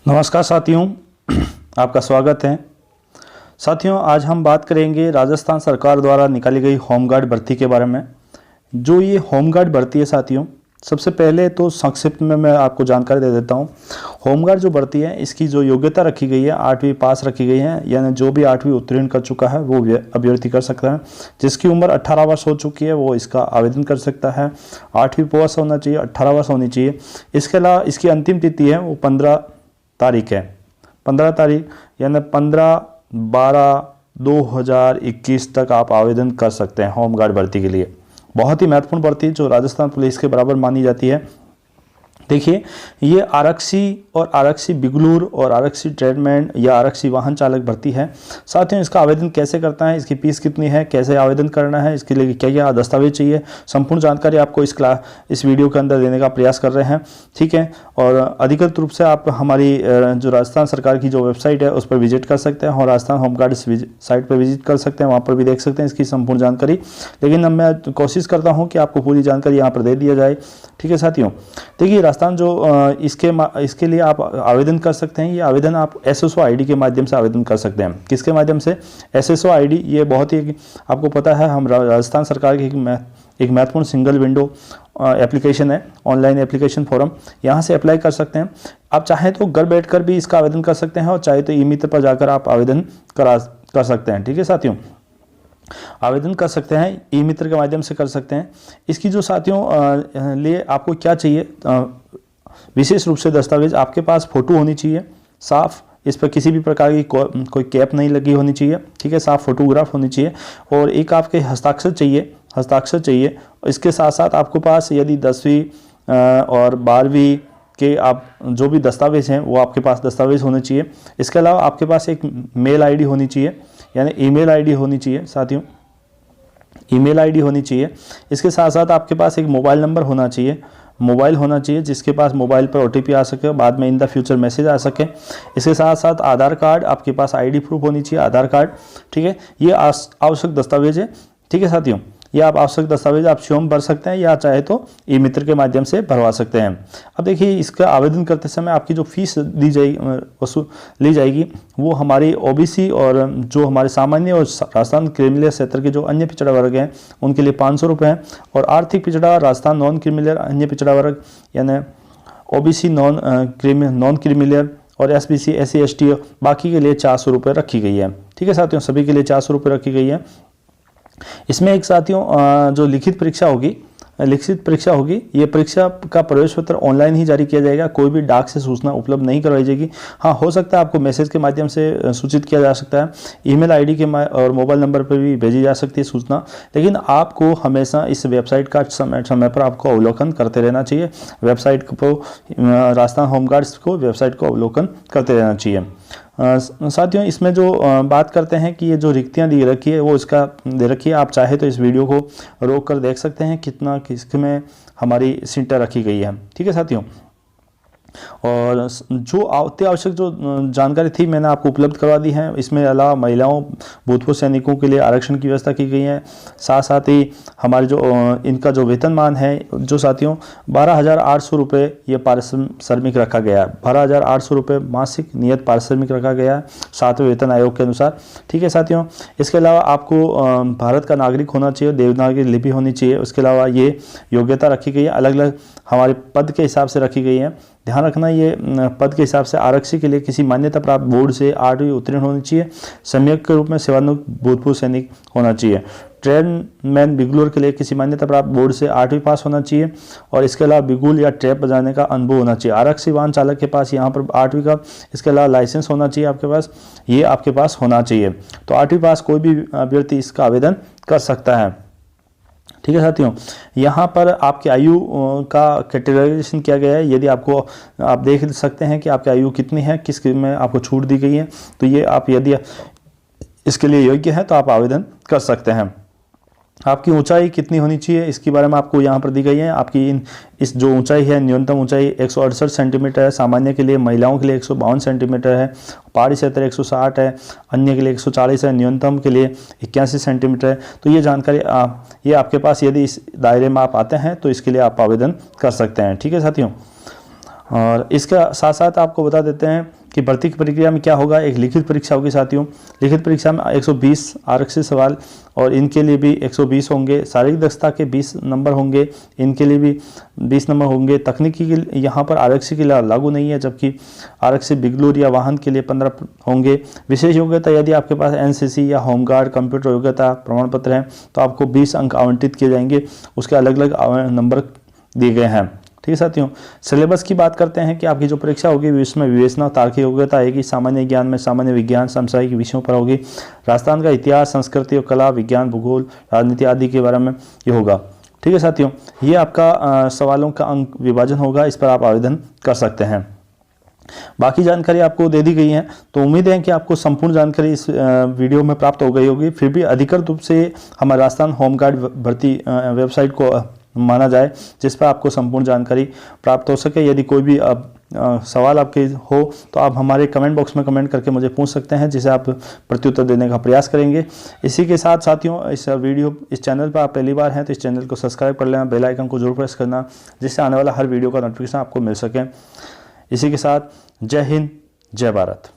नमस्कार साथियों, आपका स्वागत है। साथियों, आज हम बात करेंगे राजस्थान सरकार द्वारा निकाली गई होमगार्ड भर्ती के बारे में। जो ये होमगार्ड भर्ती है साथियों, सबसे पहले तो संक्षिप्त में मैं आपको जानकारी दे देता हूँ। होमगार्ड जो भर्ती है, इसकी जो योग्यता रखी गई है 8वीं पास रखी गई है, यानी जो भी 8वीं उत्तीर्ण कर चुका है वो अभ्यर्थी कर सकता है। जिसकी उम्र 18 वर्ष हो चुकी है वो इसका आवेदन कर सकता है। 8वीं पास होना चाहिए, 18 वर्ष होनी चाहिए। इसके अलावा इसकी अंतिम तिथि है वो 15 तारीख है। 15 तारीख यानी 15/12/2021 तक आप आवेदन कर सकते हैं होमगार्ड भर्ती के लिए। बहुत ही महत्वपूर्ण भर्ती जो राजस्थान पुलिस के बराबर मानी जाती है। देखिए, ये आरक्षी और आरक्षी बिगलूर और आरक्षी ट्रेडमैन या आरक्षी वाहन चालक भर्ती है। साथियों, इसका आवेदन कैसे करता है, इसकी फीस कितनी है, कैसे आवेदन करना है, इसके लिए क्या क्या दस्तावेज चाहिए, संपूर्ण जानकारी आपको इस वीडियो के अंदर देने का प्रयास कर रहे हैं। ठीक है, और अधिकृत रूप से आप हमारी जो राजस्थान सरकार की जो वेबसाइट है उस पर विजिट कर सकते हैं और राजस्थान होमगार्ड साइट पर विजिट कर सकते हैं, वहाँ पर भी देख सकते हैं इसकी संपूर्ण जानकारी। लेकिन अब मैं कोशिश करता हूँ कि आपको पूरी जानकारी यहाँ पर दे दिया जाए। ठीक है साथियों, देखिए राजस्थान जो इसके लिए आप आवेदन कर सकते हैं। ये आवेदन आप SSO ID के माध्यम से आवेदन कर सकते हैं। किसके माध्यम से? SSO ID, ये बहुत ही आपको पता है, हम राजस्थान सरकार की एक महत्वपूर्ण सिंगल विंडो एप्लीकेशन है, ऑनलाइन एप्लीकेशन फॉर्म, यहाँ से अप्लाई कर सकते हैं। आप चाहें तो घर बैठकर भी इसका आवेदन कर सकते हैं और चाहे तो ई-मित्र पर जाकर आप आवेदन कर सकते हैं। ठीक है साथियों, आवेदन कर सकते हैं, ई-मित्र के माध्यम से कर सकते हैं। इसकी जो साथियों लिए आपको क्या चाहिए, विशेष रूप से दस्तावेज, आपके पास फोटो होनी चाहिए साफ, इस पर किसी भी प्रकार की कोई कैप नहीं लगी होनी चाहिए। ठीक है, साफ फोटोग्राफ होनी चाहिए और एक आपके हस्ताक्षर चाहिए। इसके साथ साथ आपके पास यदि 10वीं और 12वीं के आप जो भी दस्तावेज हैं वो आपके पास दस्तावेज होने चाहिए। इसके अलावा आपके पास एक मेल ID होनी चाहिए, यानी ईमेल ID होनी चाहिए साथियों, ईमेल ID होनी चाहिए। इसके साथ साथ आपके पास एक मोबाइल नंबर होना चाहिए, जिसके पास मोबाइल पर OTP आ सके, बाद में इन द फ्यूचर मैसेज आ सके। इसके साथ साथ आधार कार्ड, आपके पास ID प्रूफ होनी चाहिए, आधार कार्ड। ठीक है, ये आवश्यक दस्तावेज है। ठीक है साथियों, ये आप आवश्यक दस्तावेज आप स्वयं भर सकते हैं या चाहे तो ई-मित्र के माध्यम से भरवा सकते हैं। अब देखिए, इसका आवेदन करते समय आपकी जो फीस ली जाएगी वो हमारी OBC और जो हमारे सामान्य और राजस्थान क्रिमिनल क्षेत्र के जो अन्य पिछड़ा वर्ग हैं उनके लिए 500 रुपये हैं, और आर्थिक पिछड़ा राजस्थान नॉन क्रिमिनल अन्य पिछड़ा वर्ग यानी OBC नॉन क्रिमिनल और SBC SC ST बाकी के लिए 400 रुपये रखी गई है। ठीक है साथियों, सभी के लिए 400 रुपये रखी गई है। इसमें एक साथियों जो लिखित परीक्षा होगी, ये परीक्षा का प्रवेश पत्र ऑनलाइन ही जारी किया जाएगा, कोई भी डाक से सूचना उपलब्ध नहीं करवाई जाएगी। हाँ, हो सकता है आपको मैसेज के माध्यम से सूचित किया जा सकता है, ईमेल ID के और मोबाइल नंबर पर भी भेजी जा सकती है सूचना, लेकिन आपको हमेशा इस वेबसाइट का समय पर आपको अवलोकन करते रहना चाहिए। वेबसाइट को, राजस्थान होमगार्ड्स को वेबसाइट को अवलोकन करते रहना चाहिए। साथियों, इसमें जो बात करते हैं कि ये जो रिक्तियाँ दी रखी है वो इसका दे रखी है। आप चाहे तो इस वीडियो को रोक कर देख सकते हैं किसमें हमारी सीटें रखी गई है। ठीक है साथियों, और जो अति आवश्यक जो जानकारी थी मैंने आपको उपलब्ध करवा दी है। इसमें अलावा महिलाओं भूतपूर्व सैनिकों के लिए आरक्षण की व्यवस्था की गई है। साथ ही हमारे जो इनका जो वेतनमान है जो साथियों 12,800 रुपये ये पारिश्रमिक रखा गया है। 12,800 रुपये मासिक नियत पारिश्रमिक रखा गया है 7वें वेतन आयोग के अनुसार। ठीक है साथियों, इसके अलावा आपको भारत का नागरिक होना चाहिए, देवनागरी लिपि होनी चाहिए। उसके अलावा ये योग्यता रखी गई है, अलग अलग हमारे पद के हिसाब से रखी गई है। ध्यान रखना, ये पद के हिसाब से आरक्षी के लिए किसी मान्यता प्राप्त बोर्ड से 8वीं उत्तीर्ण होनी चाहिए। सम्यक के रूप में सेवानिवृत्त भूतपूर्व सैनिक होना चाहिए। ट्रेडमैन बिगुलर के लिए किसी मान्यता प्राप्त बोर्ड से 8वीं पास होना चाहिए, और इसके अलावा बिगुल या ट्रैप बजाने का अनुभव होना चाहिए। आरक्षी वाहन चालक के पास यहाँ पर 8वीं का, इसके अलावा लाइसेंस होना चाहिए आपके पास, ये आपके पास होना चाहिए। तो 8वीं पास कोई भी अभ्यर्थी इसका आवेदन कर सकता है। ठीक है साथियों, यहाँ पर आपकी आयु का कैटेगराइजेशन किया गया है। यदि आपको, आप देख सकते हैं कि आपकी आयु कितनी है, किस में आपको छूट दी गई है, तो ये आप यदि इसके लिए योग्य है तो आप आवेदन कर सकते हैं। आपकी ऊंचाई कितनी होनी चाहिए इसके बारे में आपको यहाँ पर दी गई है। आपकी इस जो ऊंचाई है, न्यूनतम ऊंचाई 168 सेंटीमीटर है, सामान्य के लिए, महिलाओं के लिए 152 सेंटीमीटर है, पहाड़ी क्षेत्र 160 है, अन्य के लिए 140 है, न्यूनतम के लिए 81 सेंटीमीटर है। तो ये जानकारी ये आपके पास, यदि इस दायरे में आप आते हैं तो इसके लिए आप आवेदन कर सकते हैं। ठीक है साथियों, और इसका साथ साथ आपको बता देते हैं कि भर्ती की प्रक्रिया में क्या होगा। एक लिखित परीक्षा होगी साथियों। लिखित परीक्षा में 120 आरक्षित सवाल और इनके लिए भी 120 होंगे। शारीरिक दक्षता के 20 नंबर होंगे, इनके लिए भी 20 नंबर होंगे। तकनीकी के यहाँ पर आरक्षी के लिए लागू नहीं है, जबकि आरक्षी बिगलूर या वाहन के लिए 15 होंगे। विशेष योग्यता, यदि आपके पास एनसीसी या होमगार्ड कंप्यूटर योग्यता प्रमाण पत्र है तो आपको 20 अंक आवंटित किए जाएंगे। उसके अलग अलग नंबर दिए गए हैं। ठीक है साथियों, सिलेबस की बात करते हैं कि आपकी जो परीक्षा होगी इसमें विवेचना तार्किक योग्यता आएगी। सामान्य ज्ञान में सामान्य विज्ञान समसामयिक विषयों पर होगी। राजस्थान का इतिहास, संस्कृति और कला, विज्ञान, भूगोल, राजनीति आदि के बारे में ये होगा। ठीक है साथियों, ये आपका सवालों का अंक विभाजन होगा, इस पर आप आवेदन कर सकते हैं। बाकी जानकारी आपको दे दी गई है, तो उम्मीद है कि आपको संपूर्ण जानकारी इस वीडियो में प्राप्त हो गई होगी। फिर भी अधिकृत रूप से हमारे राजस्थान होमगार्ड भर्ती वेबसाइट को माना जाए, जिस पर आपको संपूर्ण जानकारी प्राप्त हो सके। यदि कोई भी सवाल आपके हो तो आप हमारे कमेंट बॉक्स में कमेंट करके मुझे पूछ सकते हैं, जिसे आप प्रत्युत्तर देने का प्रयास करेंगे। इसी के साथ साथियों, इस चैनल पर आप पहली बार हैं तो इस चैनल को सब्सक्राइब कर लेना, बेल आइकन को जरूर प्रेस करना, जिससे आने वाला हर वीडियो का नोटिफिकेशन आपको मिल सके। इसी के साथ जय हिंद, जय भारत।